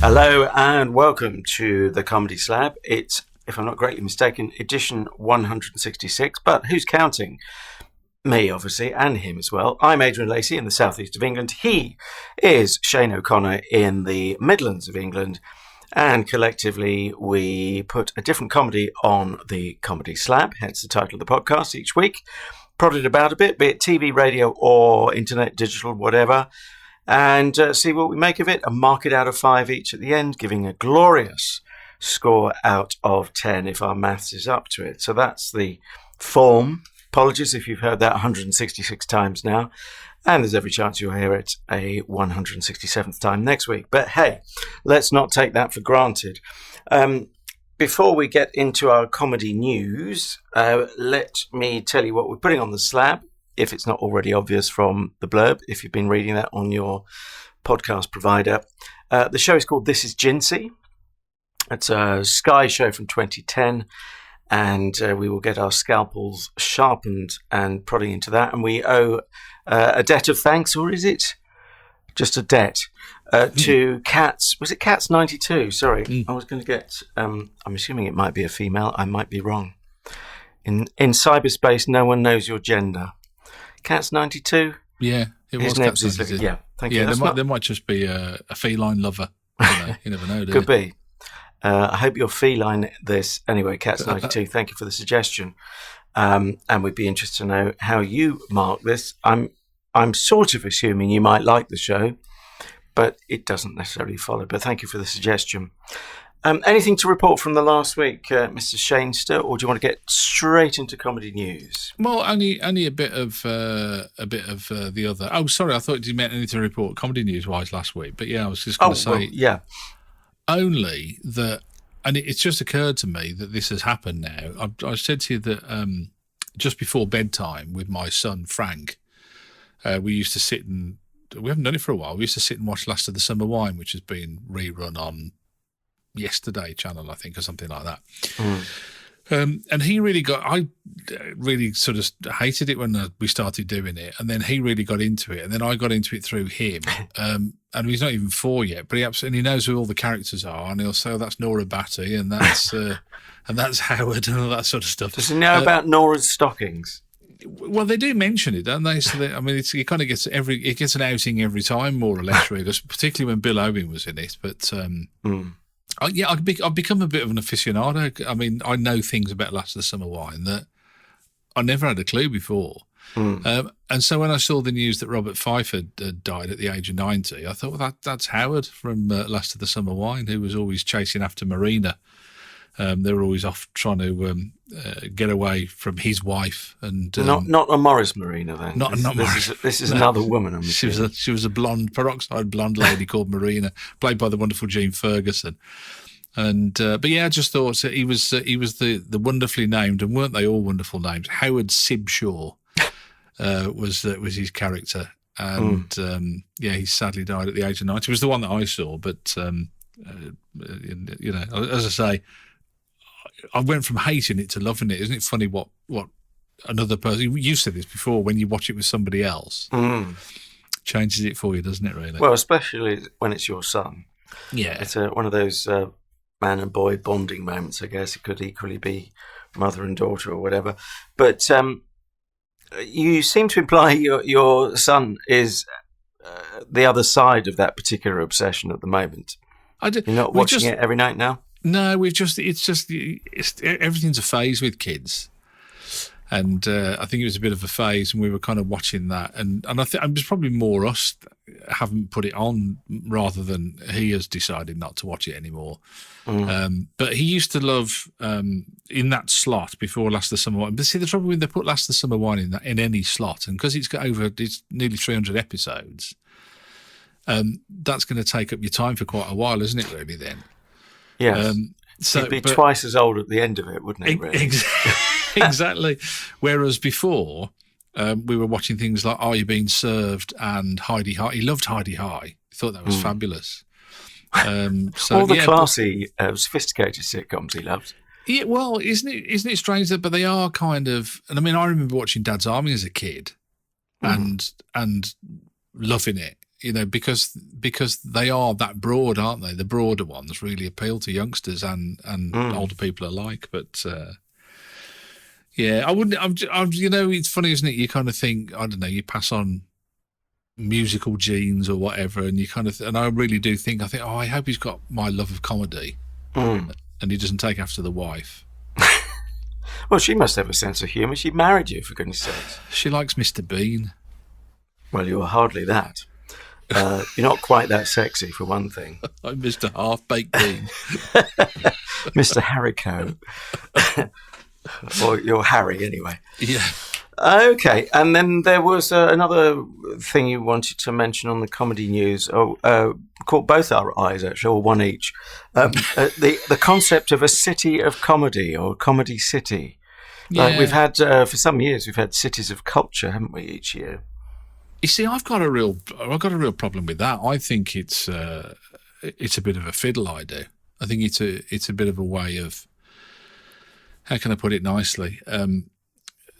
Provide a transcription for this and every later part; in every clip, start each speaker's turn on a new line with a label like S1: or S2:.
S1: Hello and welcome to the Comedy Slab. It's, if I'm not greatly mistaken, edition 166, but who's counting? Me, obviously, and him as well. I'm Adrian Lacey in the southeast of England. He is Shane O'Connor in the Midlands of England. And collectively, we put a different comedy on the Comedy Slab, hence the title of the podcast each week. Prodded about a bit, be it TV, radio, or internet, digital, whatever. And see what we make of it and mark it out of 5 each at the end, giving a glorious score out of 10 if our maths is up to it. So that's the form. Apologies if you've heard that 166 times now. And there's every chance you'll hear it a 167th time next week. But hey, let's not take that for granted. Before we get into our comedy news, let me tell you what we're putting on the slab, if it's not already obvious from the blurb, if you've been reading that on your podcast provider. The show is called This Is Jinsy. It's a Sky show from 2010, and we will get our scalpels sharpened and prodding into that. And we owe a debt of thanks, or is it just a debt, to Cats. Was it Cats 92? Sorry, I was going to get, I'm assuming it might be a female. I might be wrong. In cyberspace, no one knows your gender. Cats 92?
S2: Yeah, it was Cats 92.
S1: Yeah, thank you.
S2: Yeah, there might just be a feline lover. You never know, do you?
S1: Could be. I hope you're feline this. Anyway, Cats 92, thank you for the suggestion. And we'd be interested to know how you mark this. I'm sort of assuming you might like the show, but it doesn't necessarily follow. But thank you for the suggestion. Anything to report from the last week, Mr. Shanester, or do you want to get straight into comedy news?
S2: Well, only a bit of the other. Oh, sorry, I thought you meant anything to report comedy news wise last week. But yeah, I was just going to say,
S1: well, yeah,
S2: only that, and it's just occurred to me that this has happened now. I said to you that just before bedtime with my son Frank, we used to sit and we haven't done it for a while. We used to sit and watch Last of the Summer Wine, which has been rerun on Yesterday channel, I think, or something like that. And he really I really sort of hated it when we started doing it, and then he really got into it, and then I got into it through him. And he's not even 4 yet, but he knows who all the characters are, and he'll say, "Oh, that's Nora Batty, and that's and that's Howard," and all that sort of stuff.
S1: Does he know about Nora's stockings?
S2: Well, they do mention it, don't they? So I mean, it kind of gets it gets an outing every time, more or less, really, particularly when Bill Owen was in it. But I've become a bit of an aficionado. I mean, I know things about Last of the Summer Wine that I never had a clue before. And so when I saw the news that Robert Fife had died at the age of 90, I thought, well, that's Howard from Last of the Summer Wine, who was always chasing after Marina. They were always off trying to get away from his wife, and
S1: not a Morris Marina then.
S2: Not Morris.
S1: This is another woman.
S2: She was a peroxide blonde lady called Marina, played by the wonderful Jean Ferguson. And but yeah, I just thought he was the wonderfully named, and weren't they all wonderful names? Howard Sibshaw was his character, and he sadly died at the age of 90. It was the one that I saw, but as I say, I went from hating it to loving it. Isn't it funny what another person, you said this before, when you watch it with somebody else, changes it for you, doesn't it, really?
S1: Well, especially when it's your son.
S2: Yeah.
S1: It's one of those man and boy bonding moments, I guess. It could equally be mother and daughter or whatever. But you seem to imply your son is the other side of that particular obsession at the moment. You're not watching it every night now?
S2: No, it's everything's a phase with kids. And I think it was a bit of a phase, and we were kind of watching that. And I think it was probably more us haven't put it on rather than he has decided not to watch it anymore. But he used to love in that slot before Last of the Summer Wine. But see, the trouble when they put Last of the Summer Wine in any slot, and because it's nearly 300 episodes, that's going to take up your time for quite a while, isn't it, really, then?
S1: Yes. So he'd be twice as old at the end of it, wouldn't he, really?
S2: Exactly. Whereas before, we were watching things like Are You Being Served and Heidi High. He loved Heidi High. He thought that was fabulous.
S1: All the classy, sophisticated sitcoms he loves.
S2: Yeah, well, isn't it strange that? But they are kind of. And I mean, I remember watching Dad's Army as a kid, and loving it. because they are that broad, aren't they? The broader ones really appeal to youngsters and older people alike. But yeah, I wouldn't. It's funny, isn't it? You kind of think, I don't know, you pass on musical genes or whatever, and you kind of, and I really do think, oh, I hope he's got my love of comedy, and he doesn't take after the wife.
S1: Well, she must have a sense of humour. She married you, for goodness sakes. She
S2: likes Mr. Bean.
S1: Well, you're hardly that. You're not quite that sexy, for one thing.
S2: I'm Mr. Half-Baked Bean.
S1: Mr. Harrico. Or you're Harry, anyway.
S2: Yeah.
S1: Okay, and then there was another thing you wanted to mention on the comedy news. Caught both our eyes, actually, or one each. The concept of a city of comedy, or comedy city.
S2: Yeah.
S1: We've had for some years, we've had cities of culture, haven't we? Each year.
S2: You see, I've got a real problem with that. I think it's a bit of a fiddle. I do. I think it's a bit of a way of, how can I put it nicely?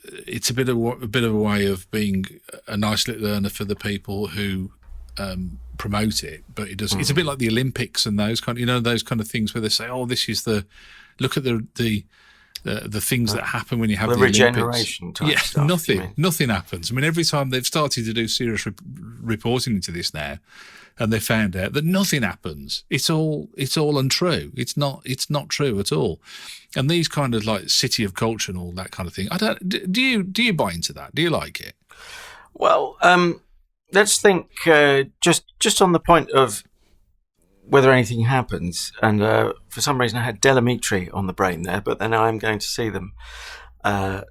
S2: It's a bit of a way of being a nice little earner for the people who promote it, but it does. It's a bit like the Olympics and those kind of things where they say, "Oh, this is look at the things that happen when you have the
S1: regeneration
S2: Olympics."
S1: type stuff.
S2: Nothing happens. I mean, every time they've started to do serious reporting into this now, and they found out that nothing happens. It's all untrue. It's not true at all. And these kind of like city of culture and all that kind of thing. Do you buy into that? Do you like it?
S1: Well, let's think just on the point of whether anything happens. And for some reason, I had Delamitri on the brain there, but then I'm going to see them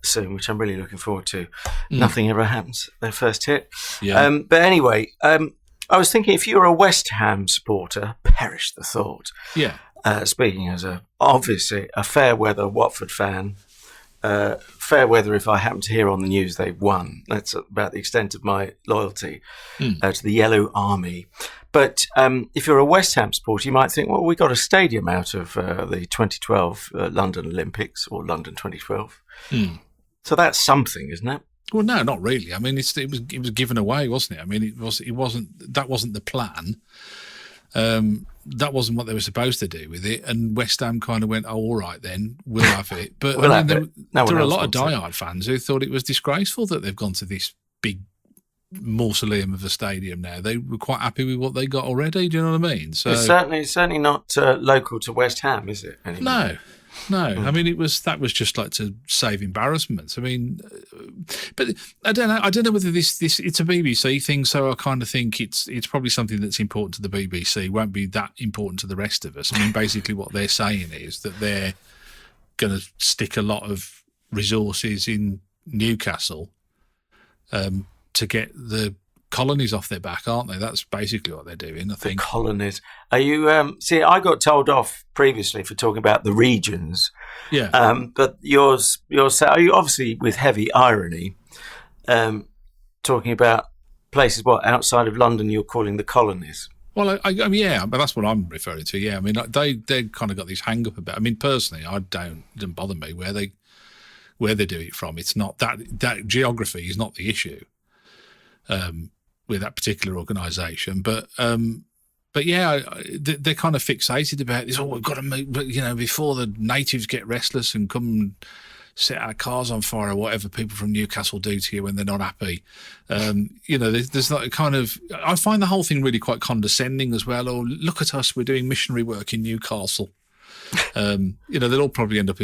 S1: soon, which I'm really looking forward to. Nothing ever happens. Their first hit.
S2: Yeah.
S1: But anyway, I was thinking, if you're a West Ham supporter, perish the thought.
S2: Yeah.
S1: Speaking as obviously a fair weather Watford fan, fair weather if I happen to hear on the news they've won. That's about the extent of my loyalty to the Yellow Army. But if you're a West Ham supporter, you might think, well, we got a stadium out of the 2012 London Olympics, or London 2012. So that's something, isn't it?
S2: Well, no, not really. I mean, it was given away, wasn't it? I mean, that wasn't the plan. That wasn't what they were supposed to do with it, and West Ham kind of went, "Oh, all right, then we'll have it." But there were a lot of diehard fans who thought it was disgraceful that they've gone to this big mausoleum of a stadium now. They were quite happy with what they got already. Do you know what I mean? So
S1: it's certainly not local to West Ham, is it? Anymore?
S2: No. I mean, that was just like to save embarrassment. I mean, but I don't know whether this it's a BBC thing. So I kind of think it's probably something that's important to the BBC. Won't be that important to the rest of us. I mean, basically what they're saying is that they're going to stick a lot of resources in Newcastle to get the colonies off their back, aren't they? That's basically what they're doing, I think.
S1: The colonies. Are you? See, I got told off previously for talking about the regions.
S2: Yeah.
S1: But yours. Are you obviously with heavy irony, talking about places outside of London? You're calling the colonies.
S2: Well, I mean, yeah, but that's what I'm referring to. Yeah, I mean, they kind of got this hang up about. I mean, personally, it doesn't bother me where they do it from. It's not that geography is not the issue. With that particular organisation, but yeah, they're kind of fixated about this. Oh, we've got to make, before the natives get restless and come and set our cars on fire or whatever people from Newcastle do to you when they're not happy. There's that kind of. I find the whole thing really quite condescending as well. Oh, look at us, we're doing missionary work in Newcastle. They'll all probably end up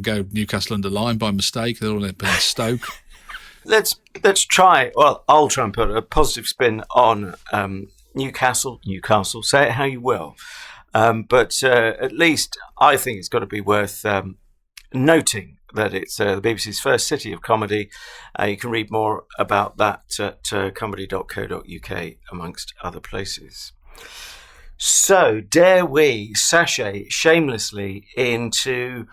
S2: go Newcastle under Lyme by mistake. They'll all end up in Stoke.
S1: Let's try. Well, I'll try and put a positive spin on Newcastle. Say it how you will, but at least I think it's got to be worth noting that it's the BBC's first city of comedy. You can read more about that at comedy.co.uk, amongst other places. So, dare we sashay shamelessly into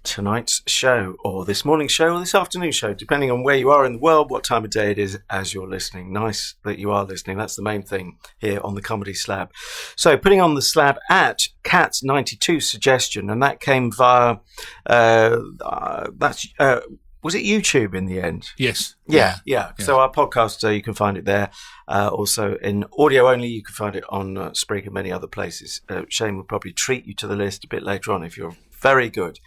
S1: tonight's show, or this morning's show, or this afternoon's show, depending on where you are in the world, what time of day it is as you're listening. Nice that you are listening. That's the main thing here on the Comedy Slab. So putting on the slab at Cat's 92 suggestion, and that came via was it YouTube in the end?
S2: Yes.
S1: Yeah. So our podcast, you can find it there. Also in audio only, you can find it on Spreak and many other places. Shane will probably treat you to the list a bit later on if you're very good.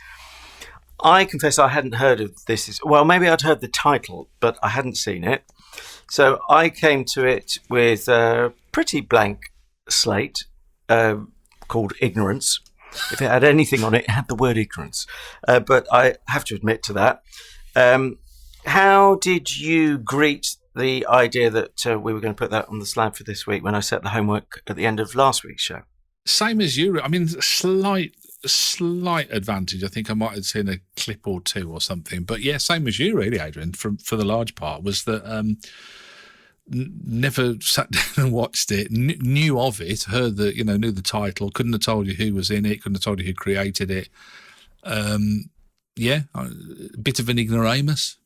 S1: I confess I hadn't heard of this. Well, maybe I'd heard the title, but I hadn't seen it. So I came to it with a pretty blank slate called Ignorance. If it had anything on it, it had the word ignorance. But I have to admit to that. How did you greet the idea that we were going to put that on the slab for this week when I set the homework at the end of last week's show?
S2: Same as you. I mean, slight advantage. I think I might have seen a clip or two or something. But yeah, same as you, really, Adrian, for the large part, was that never sat down and watched it, knew of it, heard the, knew the title, couldn't have told you who was in it, couldn't have told you who created it. A bit of an ignoramus.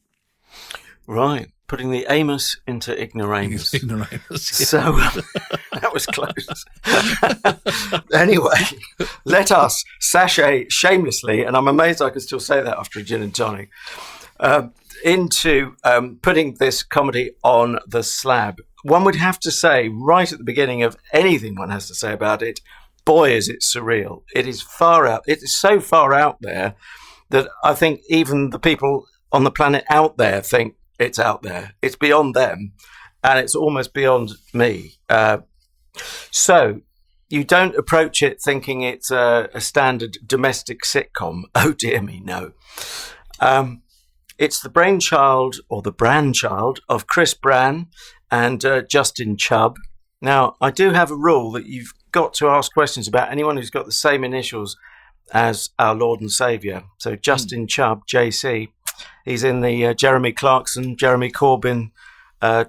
S1: Right, putting the Amos into ignoramus.
S2: Ignoramus. Yeah.
S1: So that was close. Anyway, let us sashay shamelessly, and I'm amazed I can still say that after a gin and tonic, into putting this comedy on the slab. One would have to say, right at the beginning of anything one has to say about it, boy, is it surreal. It is far out. It is so far out there that I think even the people on the planet out there think it's out there. It's beyond them, and it's almost beyond me. So you don't approach it thinking it's a standard domestic sitcom. Oh, dear me, no. It's the brainchild, or the Bran child, of Chris Bran and Justin Chubb. Now, I do have a rule that you've got to ask questions about anyone who's got the same initials as our Lord and Saviour. So Justin Chubb, JC, he's in the Jeremy Clarkson, Jeremy Corbyn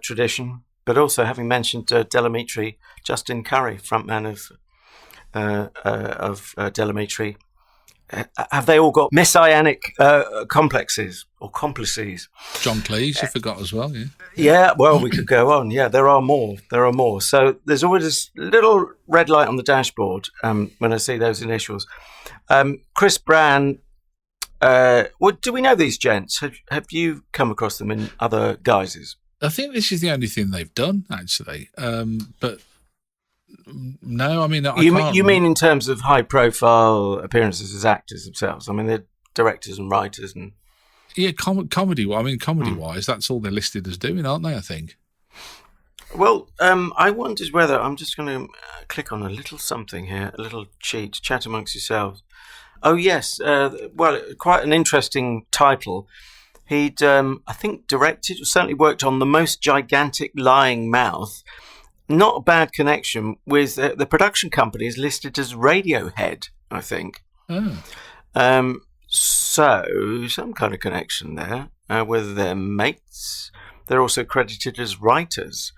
S1: tradition, but also, having mentioned Delamitri, Justin Curry, frontman of Delamitri. Have they all got messianic complexes or complices?
S2: John Cleese, you forgot as well, yeah.
S1: Yeah, well, we could go on. Yeah, there are more. So there's always this little red light on the dashboard when I see those initials. Chris Bran, do we know these gents? Have you come across them in other guises?
S2: I think this is the only thing they've done, actually. But no, I mean,
S1: you mean in terms of high-profile appearances as actors themselves? I mean, they're directors and writers and
S2: comedy. I mean, comedy-wise, that's all they're listed as doing, aren't they? I think.
S1: Well, I wondered whether I'm just going to click on a little something here, a little cheat. Chat amongst yourselves. Oh yes, well, quite an interesting title. He'd, I think, directed, or certainly worked on The Most Gigantic Lying Mouth. Not a bad connection with the production company is listed as Radiohead, I think.
S2: Oh.
S1: So, some kind of connection there. Whether they're mates, they're also credited as writers.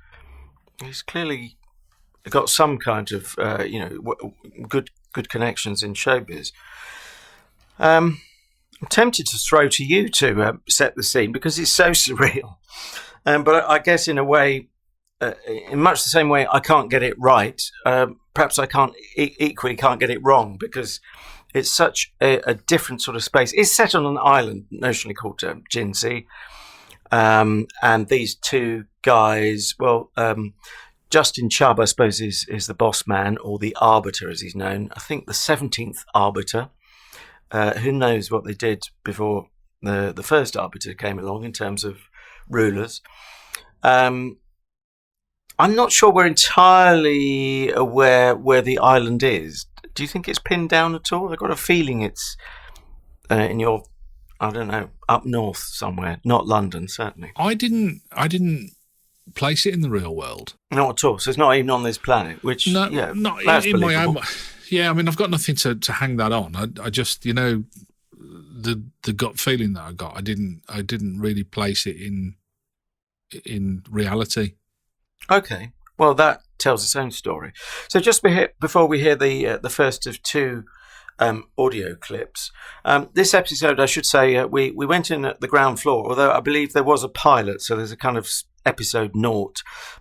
S1: He's clearly got some kind of, good connections in showbiz. I'm tempted to throw to you to set the scene because it's so surreal. But I guess in a way, in much the same way I can't get it right, perhaps I can't equally can't get it wrong because it's such a different sort of space. It's set on an island notionally called Jinsy, and these two guys, Justin Chubb, I suppose, is the boss man, or the Arbiter as he's known. I think the 17th Arbiter. Who knows what they did before the first Arbiter came along in terms of rulers. I'm not sure we're entirely aware where the island is. Do you think it's pinned down at all? I've got a feeling it's in your, I don't know, up north somewhere. Not London, certainly.
S2: I didn't place it in the real world.
S1: Not at all. So it's not even on this planet, which,
S2: not in my own. Yeah, I mean, I've got nothing to hang that on. I just, the gut feeling that I got, I didn't really place it in reality.
S1: Okay, well, that tells its own story. So just before we hear the first of two audio clips, this episode, I should say, we went in at the ground floor, although I believe there was a pilot, so there's a kind of episode 0,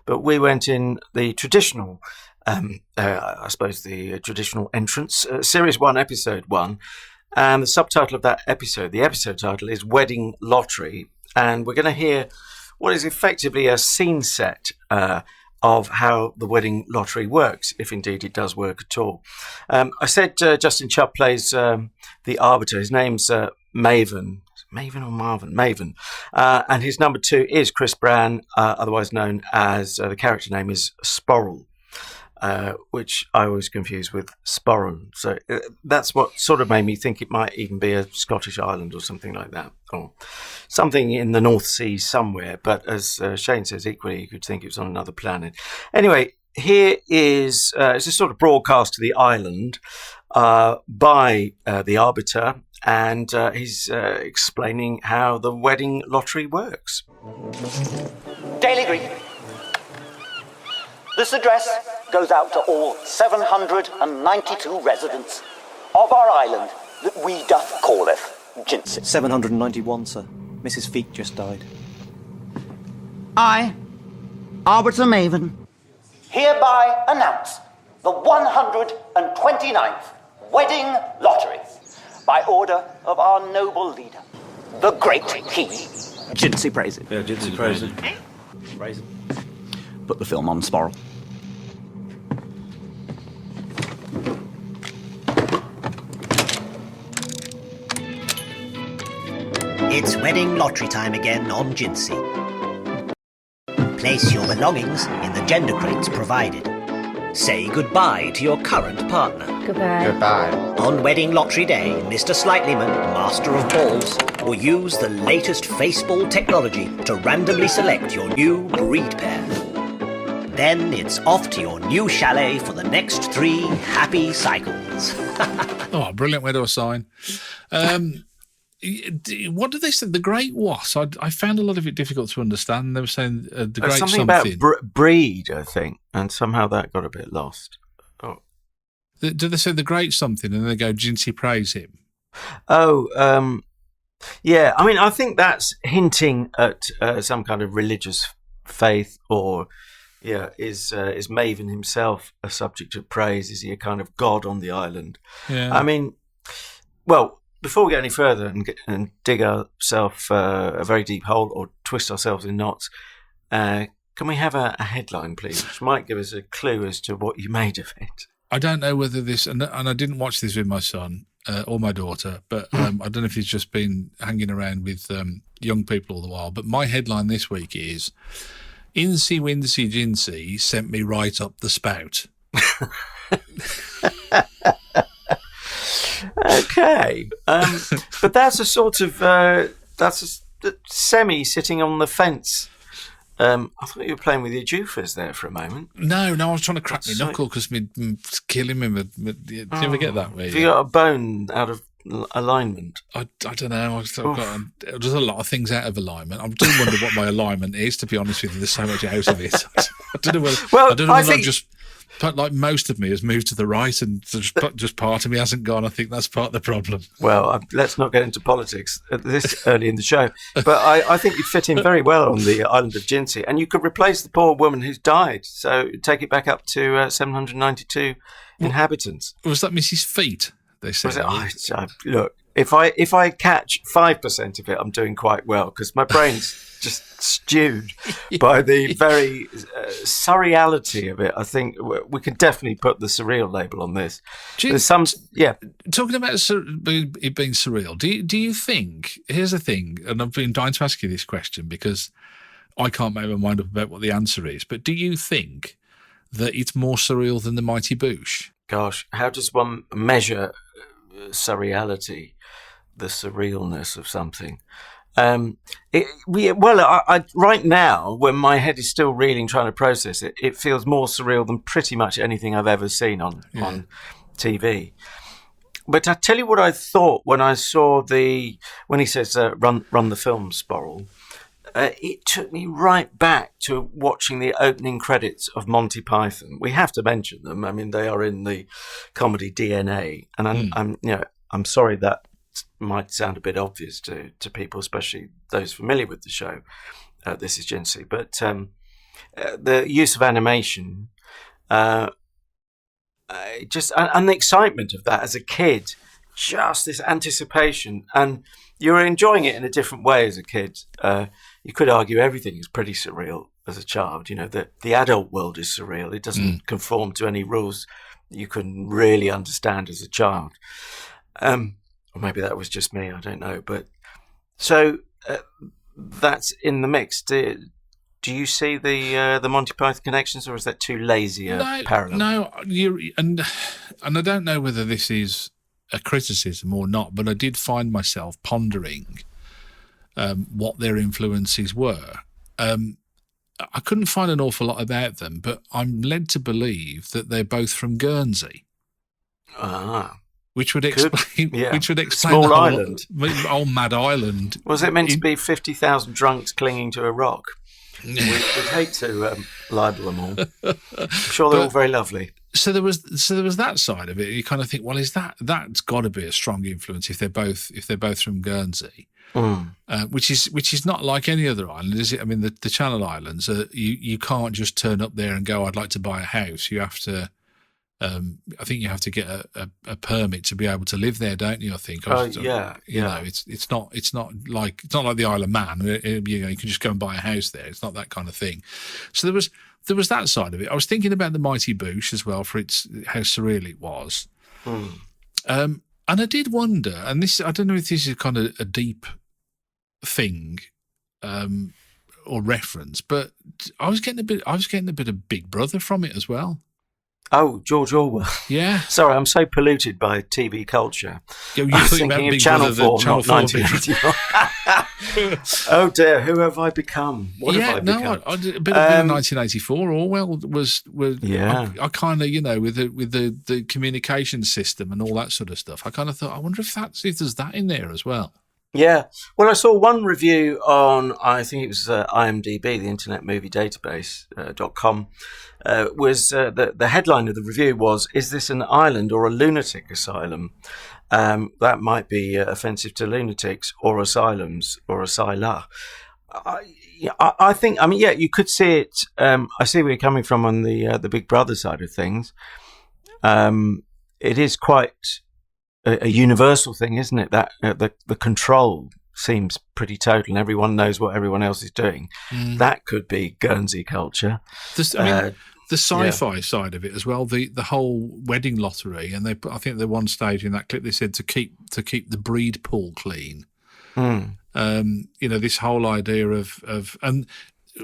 S1: but we went in the traditional, I suppose the traditional entrance, Series 1, Episode 1, And the subtitle of that episode, the episode title, is Wedding Lottery. And we're going to hear what is effectively a scene set of how the wedding lottery works, if indeed it does work at all. I said Justin Chubb plays the Arbiter. His name's Maven. Maven or Marvin? Maven. And his number 2 is Chris Bran, otherwise known as, the character name is Sporall, which I always confuse with Sporran. So that's what sort of made me think it might even be a Scottish island or something like that, or something in the North Sea somewhere. But as Shane says, equally, you could think it was on another planet. Anyway, here is it's a sort of broadcast to the island by the Arbiter, and he's explaining how the wedding lottery works.
S3: Daily greeting. This address goes out to all 792 residents of our island that we doth calleth Jinsy.
S4: 791, sir. Mrs. Feek just died.
S3: I, Arbiter Maven, hereby announce the 129th Wedding Lottery by order of our noble leader, the great he, Jinsy praise it.
S4: Yeah, Jinsy praise it.
S3: Praise it. Put the film on, Sporall.
S5: It's wedding lottery time again on Jinsy. Place your belongings in the gender crates provided. Say goodbye to your current partner.
S6: Goodbye.
S5: On wedding lottery day, Mr. Slightlyman, master of balls, will use the latest faceball technology to randomly select your new breed pair. Then it's off to your new chalet for the next 3 happy cycles.
S2: Oh, brilliant. Where do I sign? What did they say? The Great what? I found a lot of it difficult to understand. They were saying the Great something.
S1: About breed, I think, and somehow that got a bit lost. Oh.
S2: Did they say the Great something and then they go, Jinsy praise him?
S1: Oh, yeah. I mean, I think that's hinting at some kind of religious faith, or is Maven himself a subject of praise? Is he a kind of god on the island?
S2: Yeah.
S1: I mean, well, before we go any further and dig ourselves a very deep hole or twist ourselves in knots, can we have a headline, please, which might give us a clue as to what you made of it?
S2: I don't know whether this, and I didn't watch this with my son or my daughter, but I don't know if he's just been hanging around with young people all the while. But my headline this week is, Insy Winsy Jinsy sent me right up the spout.
S1: Okay, but that's a sort of that's a semi sitting on the fence. I thought you were playing with your Jufas there for a moment.
S2: No, I was trying to crack my knuckle because me killing him. Do you ever get that way?
S1: Have you got a bone out of alignment?
S2: I don't know. There's a lot of things out of alignment. I do wonder what my alignment is, to be honest with you. There's so much out of it. I don't know whether I think like most of me has moved to the right and just part of me hasn't gone. I think that's part of the problem.
S1: Well, let's not get into politics this early in the show. But I think you'd fit in very well on the island of Jinsy, and you could replace the poor woman who's died. So take it back up to 792 inhabitants.
S2: Was that Mrs. Feet? They said.
S1: Look, if I catch 5% of it, I'm doing quite well, because my brain's just stewed by the very surreality of it. I think we can definitely put the surreal label on this. There's some,
S2: Talking about it being surreal, do you think? Here's the thing, and I've been trying to ask you this question because I can't make my mind up about what the answer is. But do you think that it's more surreal than the Mighty Boosh? Gosh,
S1: how does one measure surreality, the surrealness of something? Right now, when my head is still reeling, trying to process it, it feels more surreal than pretty much anything I've ever seen on TV. But I tell you what I thought when I saw when he says run the film, Sporall. It took me right back to watching the opening credits of Monty Python. We have to mention them. I mean, they are in the comedy DNA, and I'm sorry that might sound a bit obvious to people, especially those familiar with the show. This is Jinsy, but the use of animation, and the excitement of that as a kid, just this anticipation, and you're enjoying it in a different way as a kid. You could argue everything is pretty surreal as a child. You know, the adult world is surreal. It doesn't conform to any rules you can really understand as a child. Or maybe that was just me, I don't know. But so that's in the mix. Do you see the Monty Python connections, or is that too lazy a parallel?
S2: No, and I don't know whether this is a criticism or not, but I did find myself pondering what their influences were. I couldn't find an awful lot about them, but I'm led to believe that they're both from Guernsey. Which would explain. Which would explain
S1: small island,
S2: old mad island.
S1: Was it meant to be 50,000 drunks clinging to a rock? We'd hate to libel them all. I'm sure they're all very lovely.
S2: So there was that side of it. You kind of think, well, that's got to be a strong influence if they're both from Guernsey, which is not like any other island, is it? I mean, the Channel Islands, you can't just turn up there and go, I'd like to buy a house. You have to. I think you have to get a permit to be able to live there, don't you? I think. You know, it's not like the Isle of Man. You know, you can just go and buy a house there. It's not that kind of thing. So there was that side of it. I was thinking about the Mighty Boosh as well for how surreal it was. And I did wonder, and this, I don't know if this is kind of a deep thing or reference, but I was getting a bit of Big Brother from it as well.
S1: Oh, George Orwell.
S2: Yeah.
S1: Sorry, I'm so polluted by TV culture.
S2: You're
S1: I was thinking of Channel 4, not 1984. Oh dear, who have I become? What have I become?
S2: A bit of 1984. Orwell was I kind of, you know, with the communication system and all that sort of stuff. I kind of thought, I wonder if there's that in there as well.
S1: Yeah. Well, I saw one review on, I think it was IMDb, the Internet Movie Database .com. The headline of the review was, "Is this an island or a lunatic asylum?" That might be offensive to lunatics or asylums or asyla. I think, I mean, yeah, you could see it. I see where you're coming from on the Big Brother side of things. It is quite a universal thing, isn't it? That the control seems pretty total, and everyone knows what everyone else is doing. That could be Guernsey culture.
S2: The sci-fi side of it as well. The whole wedding lottery, and I think at one stage in that clip they said to keep the breed pool clean. You know, this whole idea of and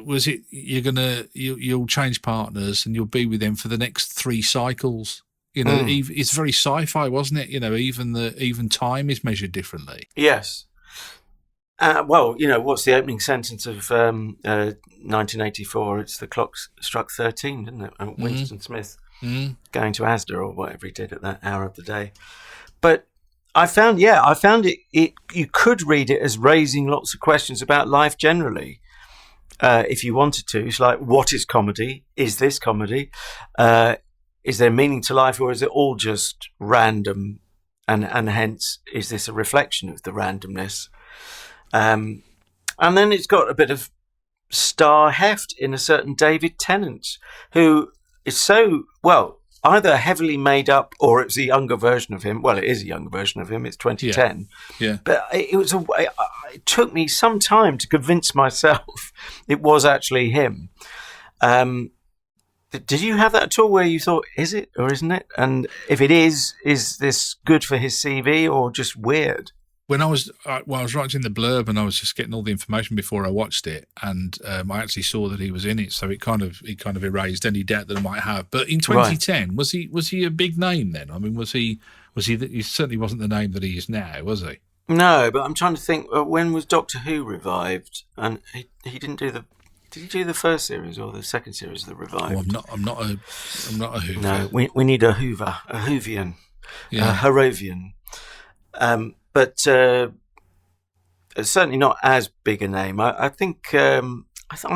S2: was it you'll change partners and you'll be with them for the next 3 cycles. You know, it's very sci-fi, wasn't it? You know, even time is measured differently.
S1: Yes. Well, you know, what's the opening sentence of 1984? It's the clock struck 13, didn't it? And Winston Smith going to Asda or whatever he did at that hour of the day. But I found it. You could read it as raising lots of questions about life generally, if you wanted to. It's like, what is comedy? Is this comedy? Is there meaning to life, or is it all just random? And hence, is this a reflection of the randomness? And then it's got a bit of star heft in a certain David Tennant, who is so, well, either heavily made up or it's a younger version of him. Well, it is a younger version of him. It's 2010.
S2: Yeah.
S1: But it took me some time to convince myself it was actually him. Did you have that at all where you thought, is it or isn't it? And if it is this good for his CV or just weird?
S2: When I was writing the blurb and I was just getting all the information before I watched it, and I actually saw that he was in it, so it kind of erased any doubt that I might have. But in 2010, was he a big name then? I mean, was he? He certainly wasn't the name that he is now, was he?
S1: No, but I'm trying to think. When was Doctor Who revived? And he didn't do the. Did he do the first series or the second series that revived?
S2: Oh, I'm not a Hoover.
S1: No, we need a Hoover, a Whovian, a Harrovian. But certainly not as big a name. I think I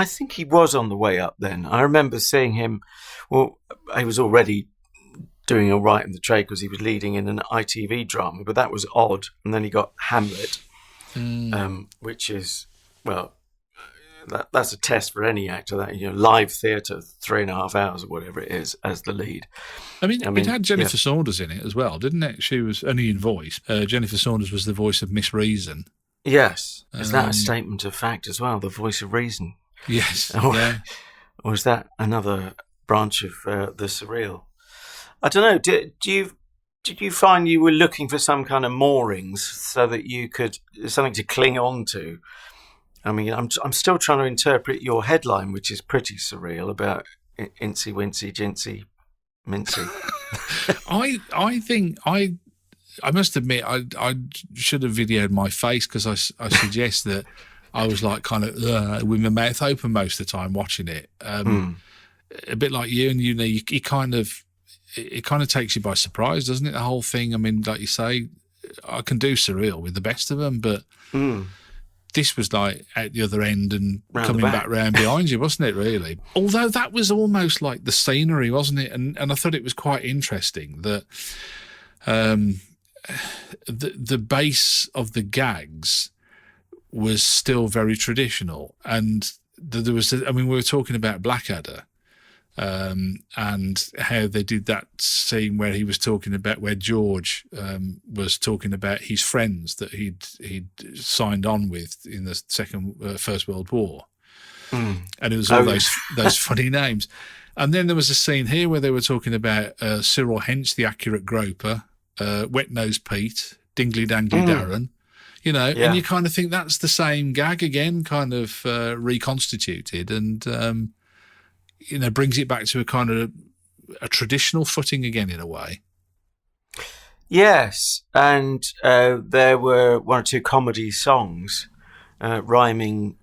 S1: think he was on the way up then. I remember seeing him. Well, he was already doing all right in the trade because he was leading in an ITV drama, but that was odd. And then he got Hamlet, which is, well, that's a test for any actor. That live theatre, 3.5 hours or whatever it is, as the lead.
S2: I mean it had Jennifer Saunders in it as well, didn't it? She was only in voice. Jennifer Saunders was the voice of Miss Reason.
S1: Yes. Is that a statement of fact as well? The voice of reason.
S2: Yes.
S1: Or is that another branch of the surreal? I don't know. Did you find you were looking for some kind of moorings so that you could something to cling on to? I mean, I'm still trying to interpret your headline, which is pretty surreal, about Incy, Wincy, Jinsy, Mincy.
S2: I think I must admit I should have videoed my face, because I suggest that I was like kind of with my mouth open most of the time watching it. A bit like you, and it kind of takes you by surprise, doesn't it? The whole thing. I mean, like you say, I can do surreal with the best of them, but this was like at the other end and coming back round behind you, wasn't it, really? Although that was almost like the scenery, wasn't it? And I thought it was quite interesting that the base of the gags was still very traditional. And there was, we were talking about Blackadder, and how they did that scene where he was talking about, where George was talking about his friends that he'd signed on with in the First World War, and it was all those funny names. And then there was a scene here where they were talking about Cyril Henge, the accurate groper, Wet Nose Pete, Dingley Dangly Darren, and you kind of think that's the same gag again, kind of reconstituted, and brings it back to a kind of a traditional footing again, in a way.
S1: Yes, and there were one or two comedy songs rhyming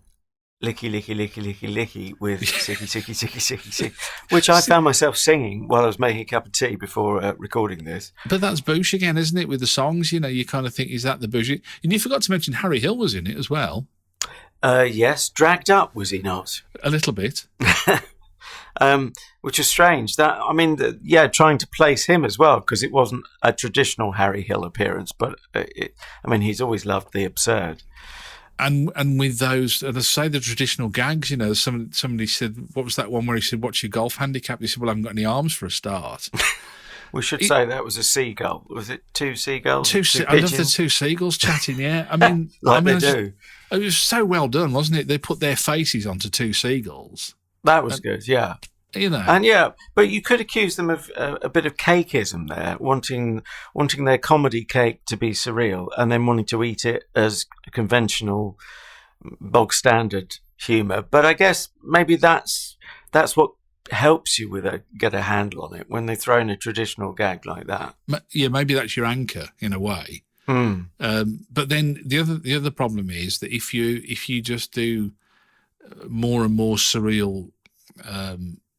S1: licky, licky, licky, licky, licky with sicky, sicky, sicky, sicky, sicky, which I found myself singing while I was making a cup of tea before recording this.
S2: But that's Bush again, isn't it, with the songs? You kind of think, is that the Bush? And you forgot to mention Harry Hill was in it as well.
S1: Yes, dragged up, was he not?
S2: A little bit.
S1: Which is strange. Trying to place him as well, because it wasn't a traditional Harry Hill appearance, but he's always loved the absurd.
S2: And with those, let's say the traditional gags, somebody said, what was that one where he said, "What's your golf handicap?" He said, "Well, I haven't got any arms for a start."
S1: We should say that was a seagull. Was it two seagulls?
S2: I love the two seagulls chatting. Yeah,
S1: they do.
S2: It was so well done, wasn't it? They put their faces onto two seagulls.
S1: That was good, yeah. And but you could accuse them of a bit of cakeism there, wanting their comedy cake to be surreal, and then wanting to eat it as a conventional, bog standard humour. But I guess maybe that's what helps you get a handle on it, when they throw in a traditional gag like that.
S2: Yeah, maybe that's your anchor in a way. But then the other problem is that if you just do more and more surreal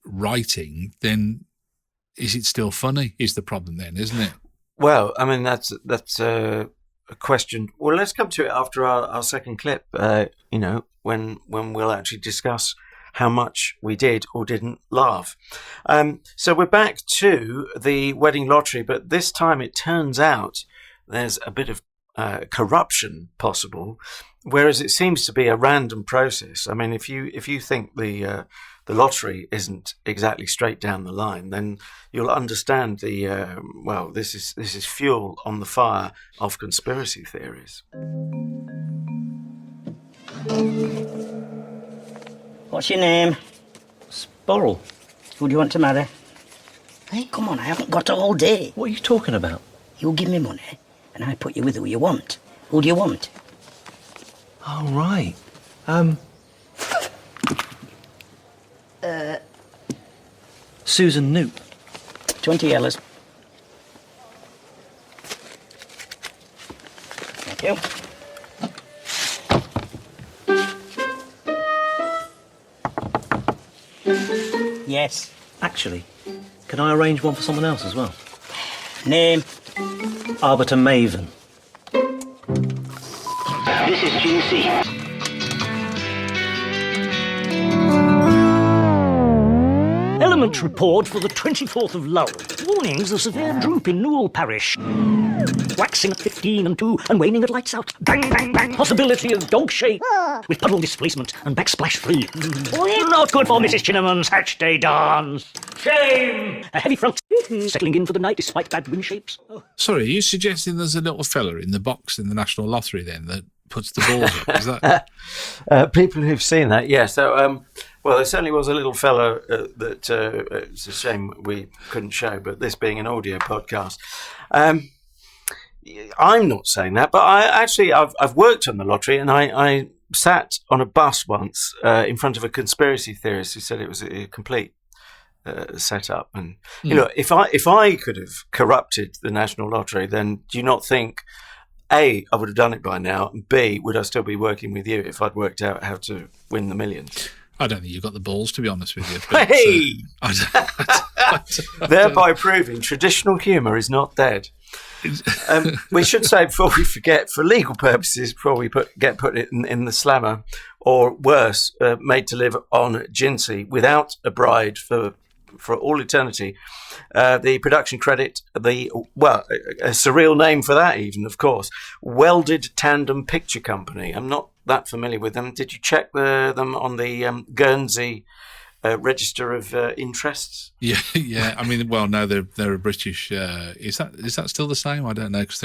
S2: writing, then is it still funny? Is the problem then, isn't it?
S1: Well, that's a question. Well, let's come to it after our second clip. When we'll actually discuss how much we did or didn't laugh. So we're back to the wedding lottery, but this time it turns out there's a bit of corruption possible, whereas it seems to be a random process. I mean, if you think the lottery isn't exactly straight down the line, then you'll understand this is fuel on the fire of conspiracy theories.
S6: What's your name?
S4: Sporall.
S6: Who do you want to marry? Hey, come on, I haven't got all day.
S4: What are you talking about?
S6: You give me money, and I put you with who you want. Who do you want?
S4: Oh, right. Susan Newt.
S6: 20 yellows. Thank you. Yes.
S4: Actually, can I arrange one for someone else as well?
S6: Name?
S4: Arbiter Maven.
S5: This is Jinsy.
S6: Hello, Firmament report for the 24th of Lowell. Warnings of severe droop in Newell parish. Waxing at 15 and 2 and waning at lights out. Bang, bang, bang. Possibility of dog shake with puddle displacement and backsplash free. Not good for Mrs. Chinnaman's hatch day dance. Shame! A heavy front settling in for the night despite bad wind shapes.
S2: Sorry, are you suggesting there's a little fella in the box in the National Lottery then that puts the balls up? Is that
S1: people who've seen that? Yeah. So, well, there certainly was a little fellow that it's a shame we couldn't show, but this being an audio podcast, I'm not saying that, but I've worked on the lottery, and I sat on a bus once in front of a conspiracy theorist who said it was a complete set up. And you know, if I could have corrupted the National Lottery, then do you not think A, I would have done it by now, and B, would I still be working with you if I'd worked out how to win the millions?
S2: I don't think you've got the balls, to be honest with you. But,
S1: Hey!
S2: I
S1: Thereby proving traditional humour is not dead. We should say before we forget, for legal purposes, before we get put in the slammer, or worse, made to live on Jinsy without a bride for all eternity. The production credit, a surreal name for that even, of course, Welded Tandem Picture Company. I'm not that familiar with them. Did you check them on the Guernsey register of interests?
S2: Yeah. I mean, well, no, they're a British. Is that still the same? I don't know, because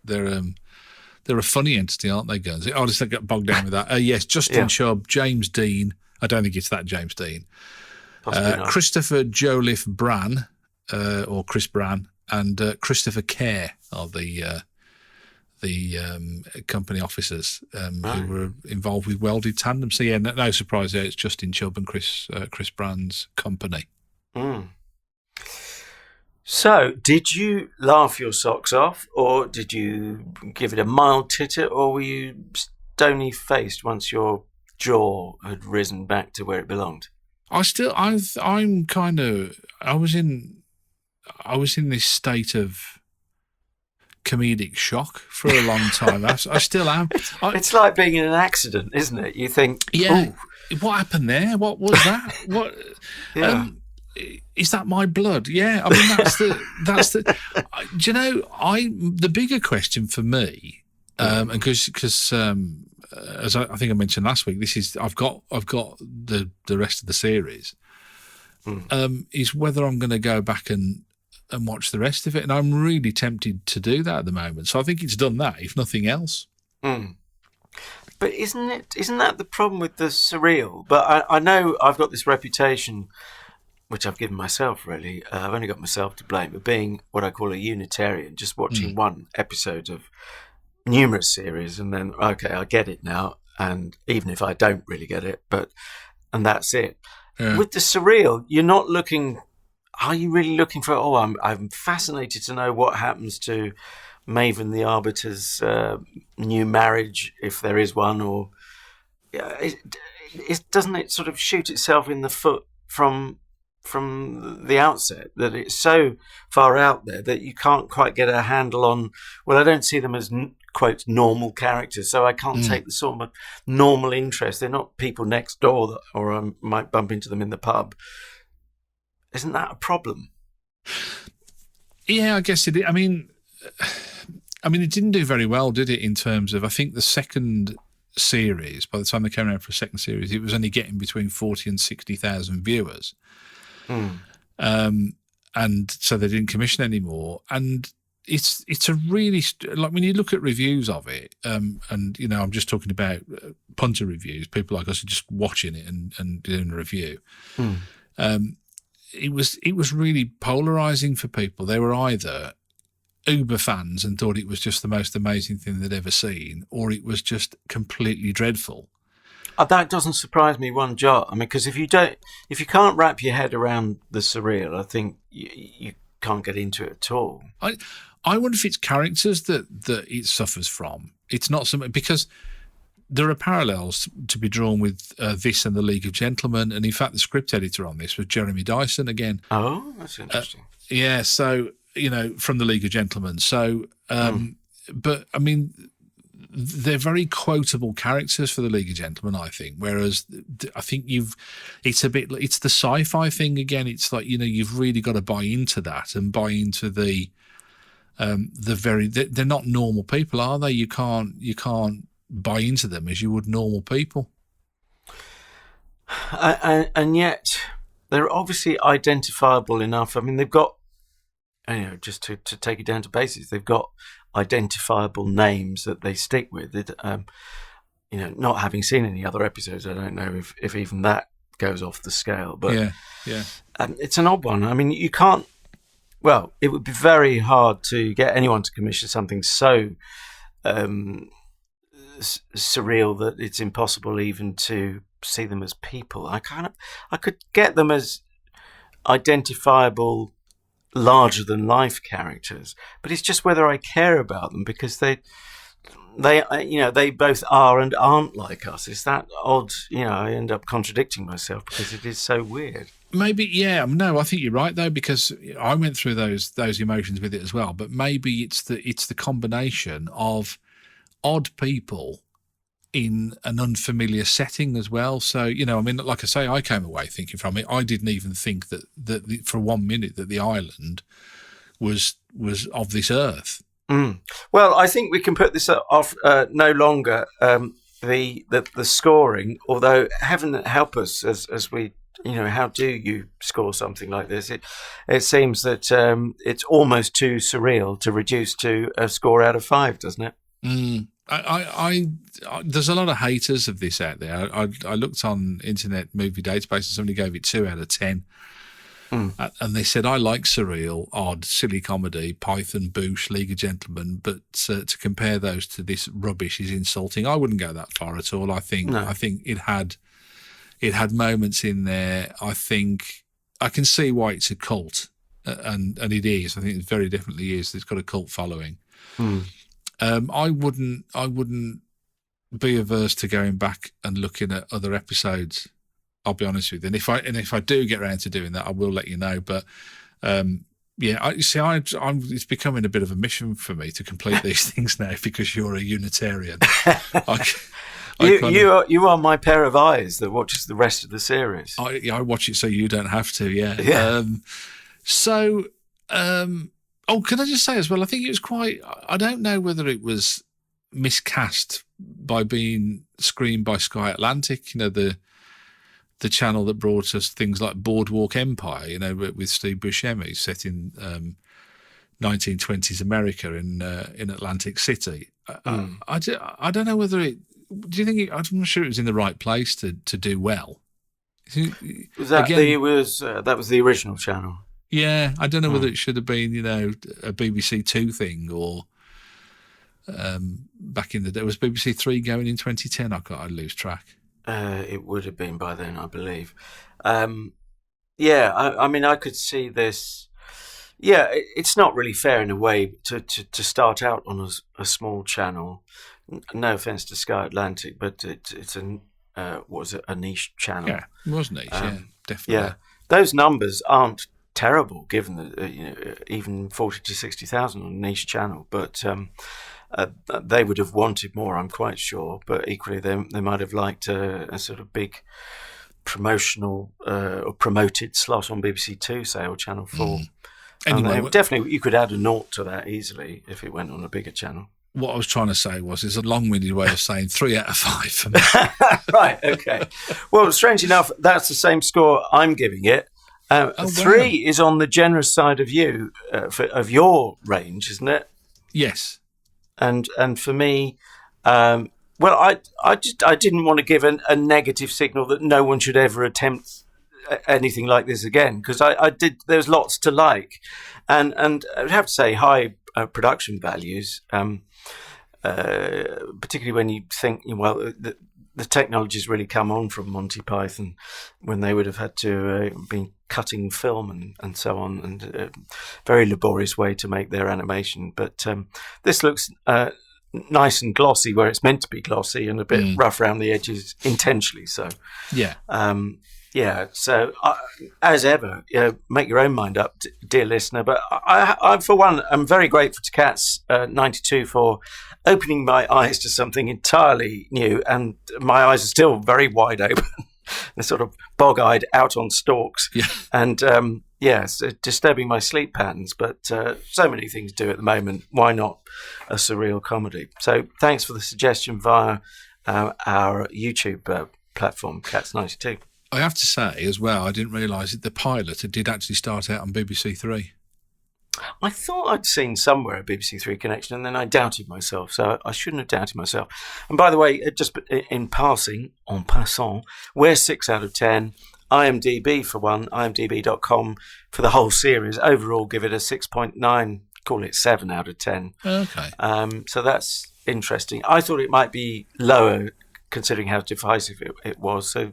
S2: they're a funny entity, aren't they, Guernsey? I'll just get bogged down with that. Yes, Justin Chubb, James Dean. I don't think it's that James Dean. Christopher Joliffe Bran, or Chris Bran, and Christopher Kerr are the company officers who were involved with Welded Tandem. So yeah, no surprise there. It's Justin Chubb and Chris Bran's company.
S1: So, did you laugh your socks off, or did you give it a mild titter, or were you stony faced once your jaw had risen back to where it belonged?
S2: I was in this state of comedic shock for a long time. I still am.
S1: It's like being in an accident, isn't it? You think,
S2: yeah, what happened there? What was that? What? Is that my blood? Yeah, I mean that's the. Do you know? The bigger question for me, and because as I think I mentioned last week, I've got the rest of the series. Is whether I'm going to go back and watch the rest of it, and I'm really tempted to do that at the moment. So I think it's done that, if nothing else.
S1: But isn't that the problem with the surreal? But I know I've got this reputation, which I've given myself, really. I've only got myself to blame, but being what I call a Unitarian, just watching one episode of numerous series, and then, okay, I get it now, and even if I don't really get it, and that's it. Yeah. With the surreal, you're not looking... Are you really looking for... I'm fascinated to know what happens to Maven the Arbiter's new marriage, if there is one, or... doesn't it sort of shoot itself in the foot from the outset, that it's so far out there that you can't quite get a handle on... Well, I don't see them as, quote, normal characters, so I can't take the sort of normal interest. They're not people next door, or I might bump into them in the pub. Isn't that a problem?
S2: Yeah, I guess it is. I mean, it didn't do very well, did it, in terms of, I think the second series, by the time they came around for a second series, it was only getting between 40 and 60,000 viewers. And so they didn't commission anymore. And it's a really, like, when you look at reviews of it, and, you know, I'm just talking about punter reviews, people like us are just watching it and doing a review. It was really polarising for people. They were either uber fans and thought it was just the most amazing thing they'd ever seen, or it was just completely dreadful.
S1: That doesn't surprise me one jot. I mean, because if you can't wrap your head around the surreal, I think you can't get into it at all.
S2: I wonder if it's characters that it suffers from. It's not something, because there are parallels to be drawn with this and the League of Gentlemen, and in fact the script editor on this was Jeremy Dyson again.
S1: Oh, that's interesting.
S2: Yeah, so, you know, from the League of Gentlemen. So, but I mean, they're very quotable characters for the League of Gentlemen, I think. Whereas I think it's the sci-fi thing again. It's like, you've really got to buy into that and buy into they're not normal people, are they? You can't buy into them as you would normal people.
S1: And yet they're obviously identifiable enough. I mean, they've got, just to take it down to basics, they've got identifiable names that they stick with. Not having seen any other episodes, I don't know if even that goes off the scale. But
S2: yeah.
S1: It's an odd one. I mean, you can't. Well, it would be very hard to get anyone to commission something so surreal that it's impossible even to see them as people. I could get them as identifiable, larger than life characters, but it's just whether I care about them, because they both are and aren't like us. It's that odd. I end up contradicting myself because it is so weird.
S2: Maybe, yeah. No, I think you're right though, because I went through those emotions with it as well. But maybe it's the combination of odd people in an unfamiliar setting as well. So, like I say, I came away thinking from it, I didn't even think that for 1 minute that the island was of this earth.
S1: Well, I think we can put this off no longer. The scoring, although heaven help us as we, how do you score something like this? It seems that it's almost too surreal to reduce to a score out of 5, doesn't it?
S2: I there's a lot of haters of this out there. I looked on Internet Movie Database and somebody gave it 2 out of 10. And they said, I like surreal, odd, silly comedy, Python, Boosh, League of Gentlemen, but to compare those to this rubbish is insulting. I wouldn't go that far at all. I think it had moments in there. I think I can see why it's a cult, and it is. I think it very definitely is. It's got a cult following. I wouldn't be averse to going back and looking at other episodes. I'll be honest with you. And if I do get around to doing that, I will let you know. But it's becoming a bit of a mission for me to complete these things now because you're a Unitarian.
S1: You are my pair of eyes that watches the rest of the series.
S2: I watch it so you don't have to. Yeah. Can I just say as well? I think it was quite. I don't know whether it was miscast by being screened by Sky Atlantic. The channel that brought us things like Boardwalk Empire, with Steve Buscemi, set in 1920s America in Atlantic City. I don't know whether it. Do you think? I'm not sure it was in the right place to do well.
S1: That was the original channel.
S2: Yeah, I don't know whether it should have been, a BBC 2 thing or back in the day. Was BBC 3 going in 2010? I lose track.
S1: It would have been by then, I believe. I mean, I could see this. Yeah, it's not really fair in a way to start out on a small channel. No offense to Sky Atlantic, but it's a niche channel.
S2: Yeah, it was niche. Definitely.
S1: Yeah, those numbers aren't terrible given that even 40 to 60,000 on a niche channel, but they would have wanted more, I'm quite sure. But equally, they might have liked a sort of big promotional or promoted slot on BBC 2, say, or Channel 4. Anyway, definitely you could add a 0 to that easily if it went on a bigger channel.
S2: What I was trying to say was, it's a long-winded way of saying 3 out of 5 for me.
S1: Right, okay. Well, strange enough, that's the same score I'm giving it. 3 is on the generous side of you, of your range, isn't it?
S2: Yes.
S1: And for me, I didn't want to give a negative signal that no one should ever attempt anything like this again, because I did. There's lots to like, and I'd have to say high production values, particularly when you think, the technology's really come on from Monty Python, when they would have had to been cutting film and so on, and a very laborious way to make their animation. But this looks nice and glossy where it's meant to be glossy, and a bit rough around the edges intentionally. So
S2: yeah.
S1: Yeah, so as ever, make your own mind up, dear listener. But I, for one, am very grateful to Cats 92 for opening my eyes to something entirely new, and my eyes are still very wide open. They're sort of bog-eyed, out on stalks, and it's disturbing my sleep patterns. But so many things do at the moment. Why not a surreal comedy? So thanks for the suggestion via our YouTube platform, Cats 92.
S2: I have to say as well, I didn't realise that the pilot did actually start out on BBC Three.
S1: I thought I'd seen somewhere a BBC Three connection, and then I doubted myself, so I shouldn't have doubted myself. And by the way, just en passant, we're 6 out of 10. IMDb for one, imdb.com for the whole series. Overall, give it a 6.9, call it 7 out of 10.
S2: Okay.
S1: So that's interesting. I thought it might be lower, considering how divisive it was, so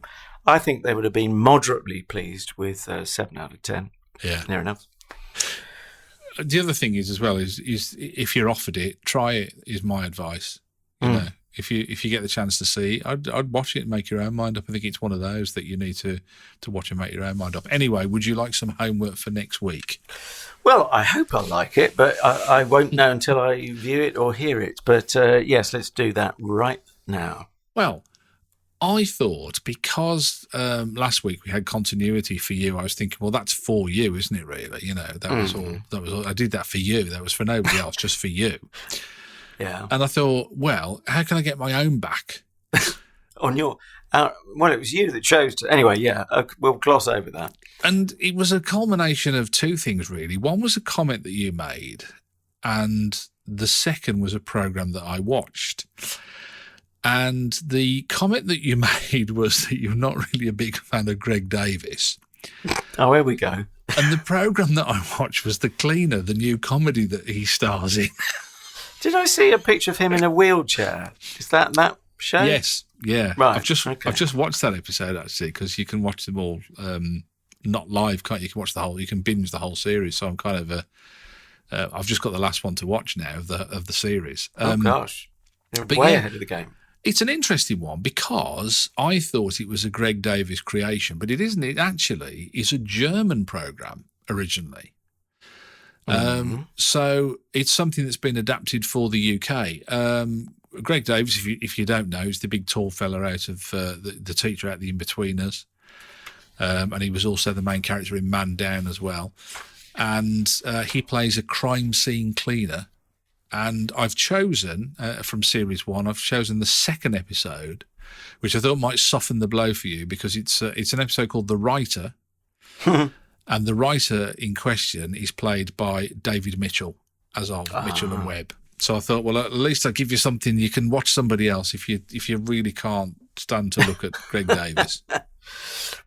S1: I think they would have been moderately pleased with 7 out of 10.
S2: Yeah.
S1: Near enough.
S2: The other thing is as well is if you're offered it, try it is my advice. You know, if you get the chance to see, I'd watch it and make your own mind up. I think it's one of those that you need to watch and make your own mind up. Anyway, would you like some homework for next week?
S1: Well, I hope I like it, but I won't know until I view it or hear it. But yes, let's do that right now.
S2: Well, I thought because last week we had continuity for you, I was thinking, well, that's for you, isn't it? Really, that was all. That was all. I did that for you. That was for nobody else, just for you.
S1: Yeah.
S2: And I thought, well, how can I get my own back?
S1: On your, well, it was you that chose to. Anyway, yeah, we'll gloss over that.
S2: And it was a culmination of two things, really. One was a comment that you made, and the second was a program that I watched. And the comment that you made was that you're not really a big fan of Greg Davis.
S1: Oh, here we go.
S2: And the program that I watched was The Cleaner, the new comedy that he stars in.
S1: Did I see a picture of him in a wheelchair? Is that show?
S2: Yes, yeah.
S1: Right.
S2: I've just watched that episode actually, because you can watch them all not live, can't you? You can watch you can binge the whole series. So I'm kind of I've just got the last one to watch now of the series.
S1: Oh gosh, you're way ahead of the game.
S2: It's an interesting one because I thought it was a Greg Davis creation, but it isn't. It actually is a German program originally. So it's something that's been adapted for the UK. Greg Davis, if you don't know, is the big tall fella out of the teacher out the In-Betweeners. And he was also the main character in Man Down as well. And he plays a crime scene cleaner. And I've chosen, from Series 1, I've chosen the second episode, which I thought might soften the blow for you, because it's an episode called The Writer. And the writer in question is played by David Mitchell, as of Mitchell and Webb. So I thought, well, at least I'll give you something. You can watch somebody else if you really can't stand to look at Greg Davis.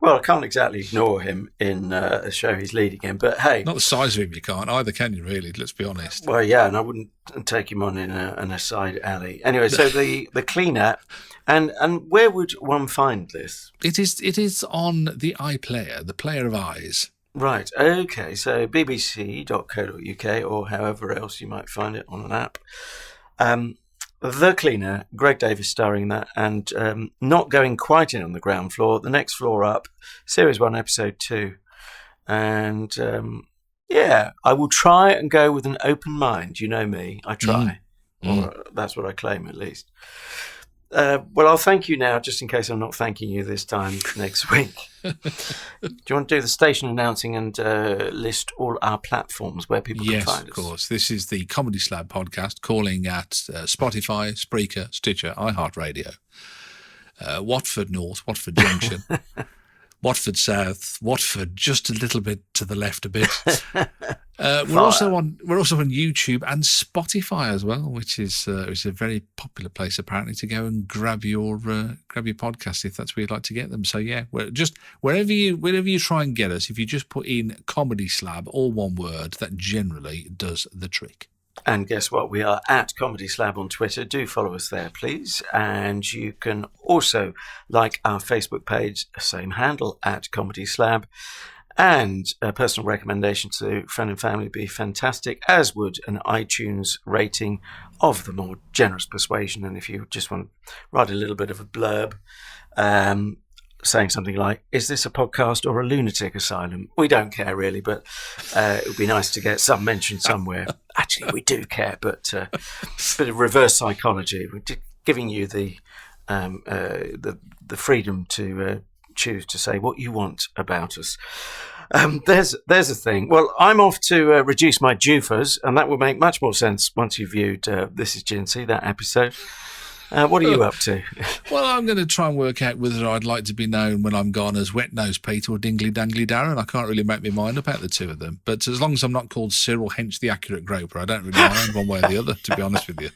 S1: Well, I can't exactly ignore him in a show he's leading in, but hey.
S2: Not the size of him you can't either, can you, really? Let's be honest.
S1: Well, yeah, and I wouldn't take him on in a side alley. Anyway, so the Cleaner, and where would one find this?
S2: It is on the iPlayer, the player of eyes.
S1: Right, okay, so bbc.co.uk or however else you might find it on an app. The Cleaner, Greg Davis starring in that, and not going quite in on the ground floor, the next floor up, Series 1, Episode 2. And, I will try and go with an open mind. You know me, I try. Or that's what I claim, at least. Well, I'll thank you now, just in case I'm not thanking you this time next week. Do you want to do the station announcing and list all our platforms where people can find us? Yes, of
S2: course. This is the Comedy Slab podcast, calling at Spotify, Spreaker, Stitcher, iHeartRadio, Watford North, Watford Junction, Watford South, Watford just a little bit to the left a bit. We're also on YouTube and Spotify as well, which is a very popular place apparently to go and grab your podcast if that's where you'd like to get them. So yeah, we're just wherever you try and get us, if you just put in Comedy Slab, all one word, that generally does the trick.
S1: And guess what? We are at Comedy Slab on Twitter. Do follow us there, please. And you can also like our Facebook page, same handle, at Comedy Slab. And a personal recommendation to friend and family would be fantastic, as would an iTunes rating of the more generous persuasion. And if you just want to write a little bit of a blurb, saying something like, "Is this a podcast or a lunatic asylum?" We don't care really, but it would be nice to get some mention somewhere. Actually, we do care, but a bit of reverse psychology. We're just giving you the freedom to choose to say what you want about us. There's a thing. Well, I'm off to reduce my jufas, and that will make much more sense once you've viewed This Is Jinsy, that episode. What are you up to?
S2: Well, I'm going to try and work out whether I'd like to be known when I'm gone as Wet Nose Pete or Dingley Dangly Darren. I can't really make my mind up out the two of them. But as long as I'm not called Cyril Hench the Accurate Groper, I don't really mind one way or the other, to be honest with you.